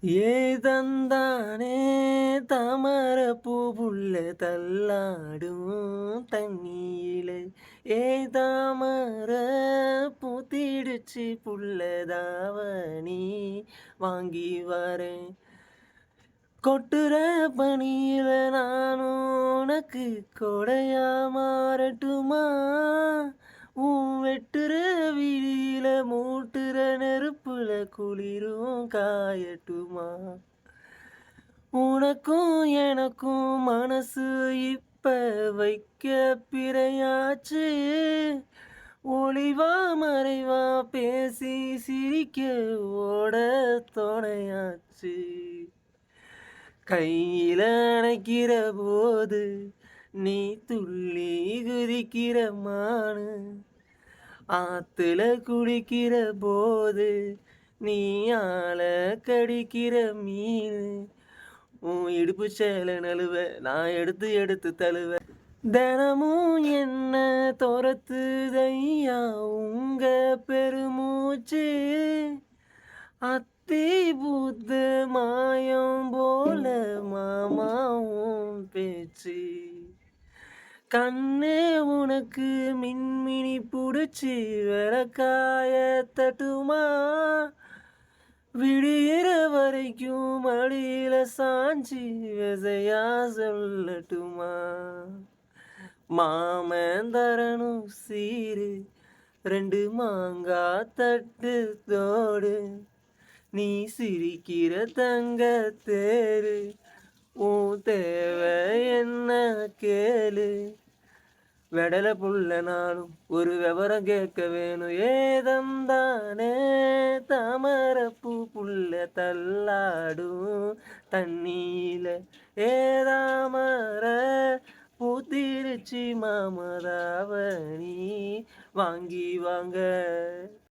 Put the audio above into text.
ஏதந்தானே தாமரப்பூ புள்ள தள்ளாடும் தண்ணீல ஏதாமர பூத்திடுச்சு புள்ளதாவணி வாங்கி வரேன் கொட்டுற பனியில நானும் உனக்கு கொடையா மாறட்டுமா உன் வெட்டுற விழியில மூட்டுற நெருப்புல குளிரும் காயட்டுமா உனக்கும் எனக்கும் மனசு இப்ப வைக்க பிறையாச்சு ஒளிவா மறைவா பேசி சிரிக்க ஓட துணையாச்சு கையில அணைக்கிற போது நீ துள்ளி குதிக்கிற மானு ஆத்துல குளிக்கிற போது நீ ஆள கடிக்கிற மீன் உன் இடுப்பு சேல நழுவ நான் எடுத்து எடுத்து தழுவ தினமும் என்ன துரத்துதையா உங்க பெருமூச்சு அத்தி புத்த மாயம் போல மாமாவும் பேச்சு கண்ணே உனக்கு மின்மினி புடிச்சு விளக்காய தட்டுமா விடியிற வரைக்கும் மடியில சாஞ்சி விசையா சொல்லட்டுமா மாமன் தரணும் சீரு ரெண்டு மாங்கா தட்டு தோடு நீ சிரிக்கிற தங்க தேரு உன் தேவை என்ன கேளு வெடல புள்ள நானும் ஒரு விவரம் கேட்க வேணும் ஏதந்தானே தாமரப்பூ புள்ள தள்ளாடும் தண்ணீல ஏதாமர பூத்திருச்சி மாமதாவணி வாங்கி வாங்க.